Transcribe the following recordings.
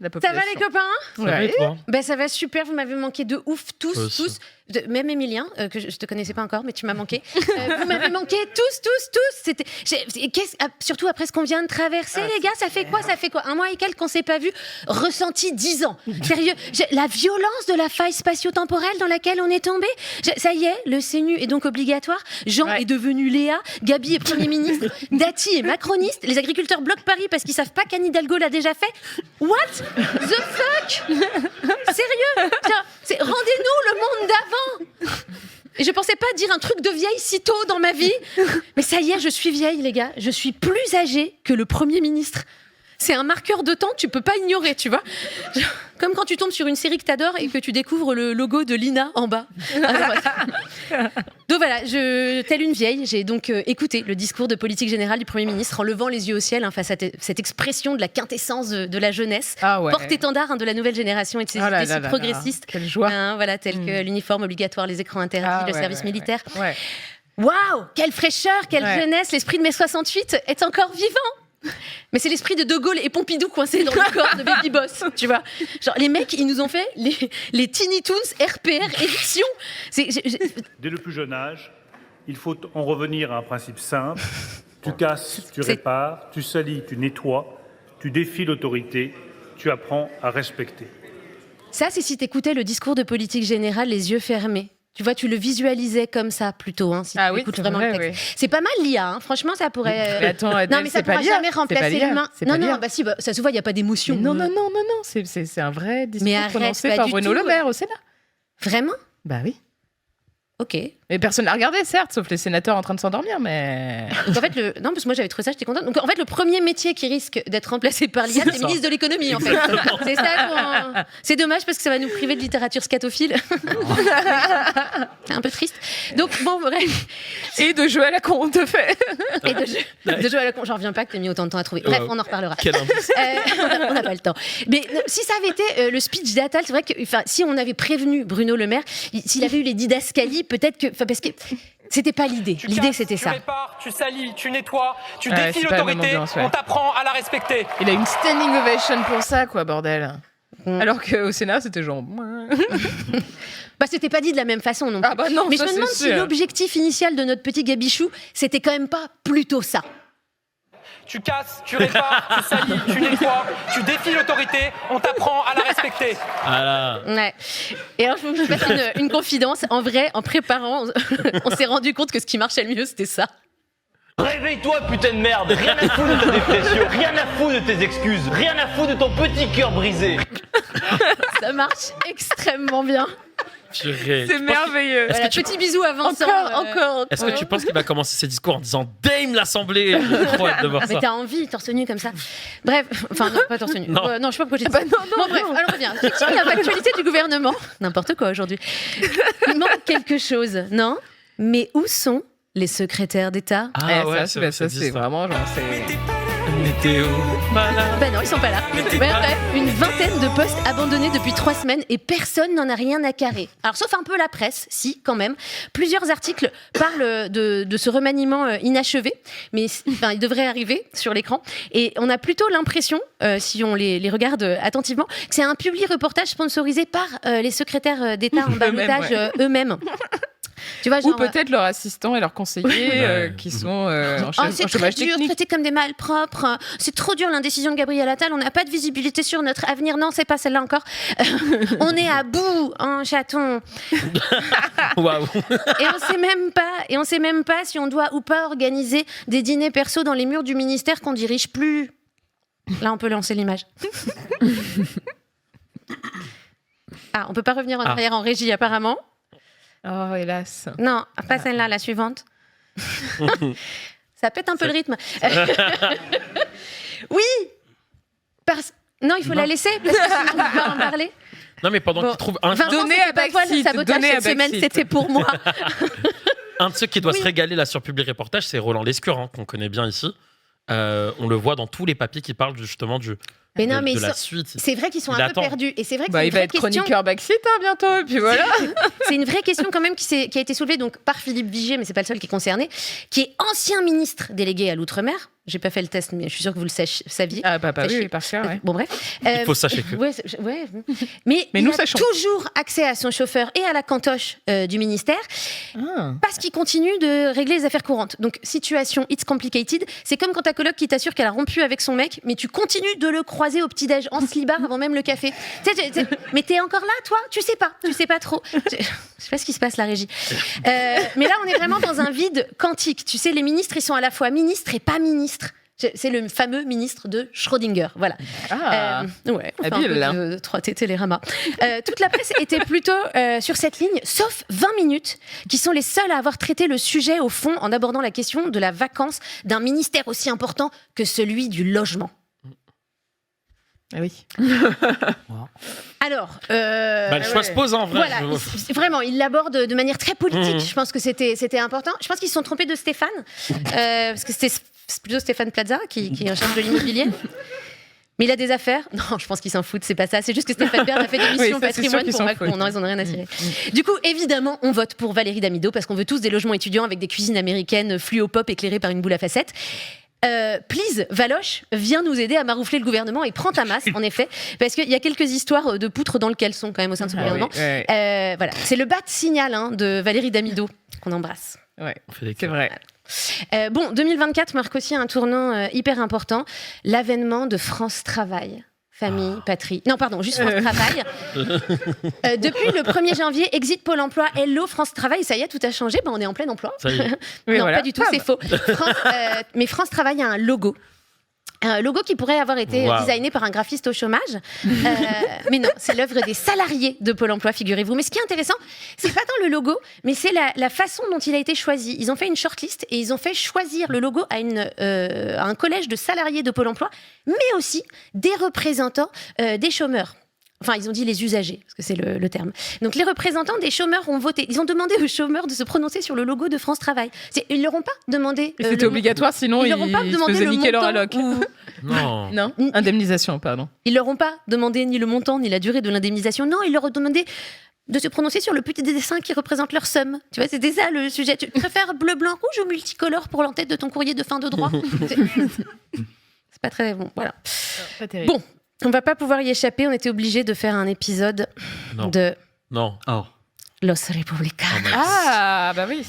la Ça population. va les copains? Ça va et toi? Ben ça va super, vous m'avez manqué de ouf Toi tous, aussi. même Emilien, que je te connaissais pas encore, mais tu m'as manqué. Vous m'avez manqué tous. Surtout après ce qu'on vient de traverser, les gars, ça fait quoi? Un mois et quelques qu'on s'est pas vu, ressenti 10 ans. Sérieux, la violence de la faille spatio-temporelle dans laquelle on est tombé. Ça y est, le CNU est donc obligatoire. Jean est devenu Léa, Gabi est Premier ministre, Dati est macroniste, les agriculteurs bloquent Paris parce qu'ils savent pas qu'Anne Hidalgo l'a déjà fait. What the fuck? Sérieux? Rendez-nous le monde d'avant. Et je pensais pas dire un truc de vieille si tôt dans ma vie. Mais ça y est, je suis vieille, les gars. Je suis plus âgée que le Premier ministre. C'est un marqueur de temps que tu peux pas ignorer, tu vois. Comme quand tu tombes sur une série que t'adores et que tu découvres le logo de Lina en bas. Donc voilà, telle une vieille, j'ai donc écouté le discours de politique générale du Premier ministre en levant les yeux au ciel face à cette expression de la quintessence de la jeunesse, porte-étendard de la nouvelle génération et de ses idées si progressistes. Quelle joie. Voilà, tel que l'uniforme obligatoire, les écrans interdits, le service militaire. Ouais. Waouh, quelle fraîcheur, quelle jeunesse, l'esprit de mai 68 est encore vivant. Mais c'est l'esprit de Gaulle et Pompidou coincés dans le corps de Baby Boss, tu vois. Genre, les mecs, ils nous ont fait les Tiny Toons RPR édition. Dès le plus jeune âge, il faut en revenir à un principe simple. Tu casses, tu répares, tu salis, tu nettoies, tu défies l'autorité, tu apprends à respecter. Ça, c'est si t'écoutais le discours de politique générale les yeux fermés. Tu vois, tu le visualisais comme ça plutôt, si tu écoutes vraiment le texte. Oui. C'est pas mal l'IA, franchement, ça pourrait... Mais attends, Adèle, non, mais ça pourra jamais remplacer l'humain. Non, si, ça se voit, il n'y a pas d'émotion. Non, c'est un vrai discours prononcé pas par du Bruno tout. Le Maire au Sénat. Vraiment? Bah oui. Ok. Mais personne n'a regardé, certes, sauf les sénateurs en train de s'endormir, mais... Donc en fait, non, parce que moi j'avais trouvé ça, j'étais contente. Donc en fait, le premier métier qui risque d'être remplacé par l'IA, c'est ministre de l'économie, en fait. C'est ça. C'est dommage parce que ça va nous priver de littérature scatophile. C'est un peu triste. Donc bon, bref. Et de jouer à la con, de fait. Et de jouer à la con. J'en reviens pas que t'aies mis autant de temps à trouver. Bref, on en reparlera. On n'a pas le temps. Mais si ça avait été le speech d'Attal, c'est vrai que si on avait prévenu Bruno Le Maire, s'il avait eu les didascalies, peut-être que... Parce que c'était pas l'idée. L'idée, c'était ça. Tu répares, tu salis, tu nettoies, tu défies l'autorité, on t'apprend à la respecter. Il a une standing ovation pour ça, quoi, bordel. Alors qu'au Sénat, c'était genre... C'était pas dit de la même façon non plus. Ah bah non, mais ça, je me demande si l'objectif initial de notre petit Gabichou, c'était quand même pas plutôt ça. Tu casses, tu répares, tu salis, tu nettoies, tu défies l'autorité, on t'apprend à la respecter. Voilà. Ouais. Et alors, je vous fasse une confidence. En vrai, en préparant, on s'est rendu compte que ce qui marchait le mieux, c'était ça. Réveille-toi, putain de merde. Rien à foutre de ta dépression, rien à foutre de tes excuses, rien à foutre de ton petit cœur brisé. Ça marche extrêmement bien. C'est merveilleux. Voilà, petit bisou à Vincent. Encore. Est-ce que tu penses qu'il va commencer ses discours en disant « Dame l'Assemblée » J'ai trop hâte de voir ça. Mais t'as envie, torse nu comme ça. Bref, enfin non, pas torse nu. Non. Non, je sais pas pourquoi j'ai dit ça. Bon, bref, alors on revient. Effectivement, l'actualité du gouvernement. N'importe quoi aujourd'hui. Il manque quelque chose, non? Mais où sont les secrétaires d'État? Ça, c'est vraiment genre... Météo. Ben non, ils sont pas là. Bref, une vingtaine de postes abandonnés depuis 3 semaines et personne n'en a rien à carrer. Alors, sauf un peu la presse, si, quand même. Plusieurs articles parlent de ce remaniement inachevé, mais il devrait arriver sur l'écran. Et on a plutôt l'impression, si on les regarde attentivement, que c'est un publi-reportage sponsorisé par les secrétaires d'État en ballottage eux-mêmes. Tu vois, genre, ou peut-être leurs assistants et leurs conseillers qui sont en c'est chômage très dur, technique. traités comme des malpropres. C'est trop dur l'indécision de Gabriel Attal. On n'a pas de visibilité sur notre avenir. Non, c'est pas celle-là encore. On est à bout, chaton. Waouh. Et on sait même pas si on doit ou pas organiser des dîners perso dans les murs du ministère qu'on dirige plus. Là, on peut lancer l'image. On peut pas revenir en arrière en régie apparemment. Oh, hélas. Non, pas celle-là, la suivante. Ça pète un peu le rythme. Oui. Non, il faut la laisser parce que sinon on va pas en parler. Non, mais pendant qu'il trouve un... Donner à Backseat. Sabotage cette semaine, c'était pour moi. Un de ceux qui doit se régaler là sur Public Reportage, c'est Roland Lescure, qu'on connaît bien ici. On le voit dans tous les papiers qui parlent justement Mais non, mais de ils la sont- suite. c'est vrai qu'ils sont Il un peu attend. perdus. Et c'est vrai que c'est Bah, une il va vraie être question. chroniqueur backseat bientôt, et puis voilà. C'est une vraie question quand même qui a été soulevée donc, par Philippe Vigier, mais c'est pas le seul qui est concerné, qui est ancien ministre délégué à l'outre-mer. J'ai pas fait le test, mais je suis sûre que vous le saviez. Ah bah Sachez- oui, par cœur, ouais. Bon, bref. Il faut sachez que. Ouais, Mais il nous a sachons. toujours accès à son chauffeur et à la cantoche du ministère Ah. parce qu'il continue de régler les affaires courantes. Donc, situation it's complicated. C'est comme quand ta coloc qui t'assure qu'elle a rompu avec son mec, mais tu continues de le croiser au petit-déj en slibard avant même le café. Mais t'es encore là, toi? Tu sais pas trop. Je sais pas ce qui se passe, la régie. Mais là, on est vraiment dans un vide quantique. Tu sais, les ministres, ils sont à la fois ministres et pas ministres. C'est le fameux ministre de Schrödinger. Voilà. Ah. Ouais, on fait Habile, là. un peu de 3T Télérama. Toute la presse était plutôt sur cette ligne, sauf 20 minutes, qui sont les seuls à avoir traité le sujet au fond en abordant la question de la vacance d'un ministère aussi important que celui du logement. Ah oui. Alors, Le choix se pose en vrai. voilà, vraiment, il l'aborde de manière très politique. Mmh. Je pense que c'était important. Je pense qu'ils se sont trompés de Stéphane, parce que c'est plutôt Stéphane Plaza qui est en charge de l'immobilier. Mais il a des affaires. Non, je pense qu'ils s'en foutent, c'est pas ça. C'est juste que Stéphane Bern a fait des Oui, missions ça, c'est sûr patrimoine qu'ils pour s'en Macron. foutent. Non, ils en ont rien à cirer. Du coup, évidemment, on vote pour Valérie Damido parce qu'on veut tous des logements étudiants avec des cuisines américaines fluo-pop éclairées par une boule à facettes. Please, Valoche, viens nous aider à maroufler le gouvernement et prends ta masse, en effet, parce qu'il y a quelques histoires de poutres dans le caleçon quand même au sein de ce gouvernement. oui, ouais. Voilà, c'est le bat signal de Valérie Damido qu'on embrasse. Ouais, On fait des c'est vrai. Bon, 2024 marque aussi un tournant hyper important, l'avènement de France Travail. Famille, patrie. Non, pardon, juste France Travail. Depuis le 1er janvier, exit Pôle emploi, hello France Travail, ça y est, tout a changé, on est en plein emploi. Ça y est. Oui, Non, voilà. pas du tout, c'est faux. Mais France Travail a un logo. Un logo qui pourrait avoir été Wow. designé par un graphiste au chômage. Mais non, c'est l'œuvre des salariés de Pôle emploi, figurez-vous. Mais ce qui est intéressant, c'est pas tant le logo, mais c'est la façon dont il a été choisi. Ils ont fait une shortlist et ils ont fait choisir le logo à un collège de salariés de Pôle emploi, mais aussi des représentants des chômeurs. Enfin, ils ont dit les usagers, parce que c'est le terme. Donc, les représentants des chômeurs ont voté. Ils ont demandé aux chômeurs de se prononcer sur le logo de France Travail. Ils leur ont pas demandé. C'était obligatoire, sinon ils ils leur ont pas se demandé faisaient le niquer leur montant alloc. ou- Non. Non, indemnisation, pardon. Ils leur ont pas demandé ni le montant ni la durée de l'indemnisation. Non, ils leur ont demandé de se prononcer sur le petit dessin qui représente leur somme. Tu vois, c'était ça le sujet. Tu préfères bleu, blanc, rouge ou multicolore pour l'entête de ton courrier de fin de droit? C'est pas très bon. Voilà. Pas terrible. Bon, on va pas pouvoir y échapper. On était obligé de faire un épisode Non. de Non. Oh. Los Republicanos. Ah, bah oui.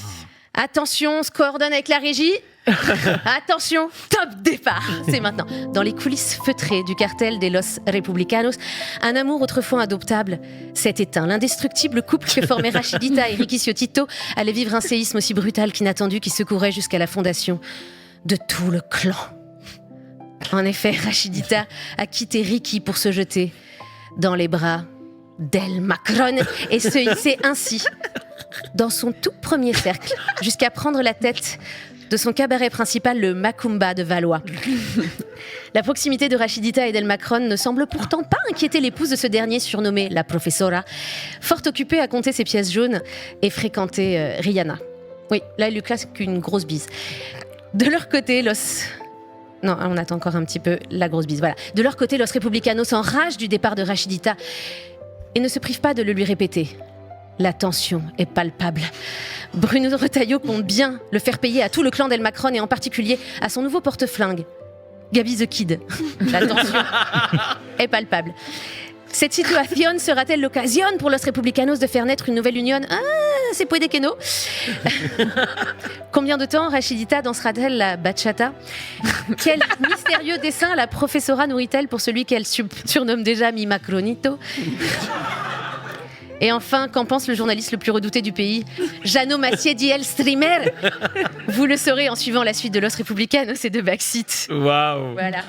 Attention, on se coordonne avec la régie. Attention, top départ. C'est maintenant. Dans les coulisses feutrées du cartel des Los Republicanos, un amour autrefois adoptable s'est éteint. L'indestructible couple que formaient Rachidita et Ricky Ciotito allait vivre un séisme aussi brutal qu'inattendu qui secourait jusqu'à la fondation de tout le clan. En effet, Rachidita a quitté Ricky pour se jeter dans les bras d'El Macron et se hisser ainsi dans son tout premier cercle jusqu'à prendre la tête de son cabaret principal, le Macumba de Valois. La proximité de Rachidita et d'El Macron ne semble pourtant pas inquiéter l'épouse de ce dernier, surnommée la Professora, fort occupée à compter ses pièces jaunes et fréquenter Rihanna. Oui, là, il lui classe qu'une grosse bise. De leur côté, Non, on attend encore un petit peu la grosse bise. Voilà. De leur côté, Los Republicanos s'enragent du départ de Rachidita et ne se privent pas de le lui répéter. La tension est palpable. Bruno Retailleau compte bien le faire payer à tout le clan d'El Macron et en particulier à son nouveau porte-flingue, Gabi the Kid. La tension est palpable. Cette situation sera-t-elle l'occasion pour Los Republicanos de faire naître une nouvelle union? Ah, c'est puede que no. Combien de temps Rachidita dansera-t-elle la bachata? Quel mystérieux dessin la professora nourrit-elle pour celui qu'elle surnomme déjà Mi Macronito? Et enfin, qu'en pense le journaliste le plus redouté du pays, Jeannot Massier dit El Streamer? Vous le saurez en suivant la suite de Los Republicanos et de Backseat. Waouh. Voilà.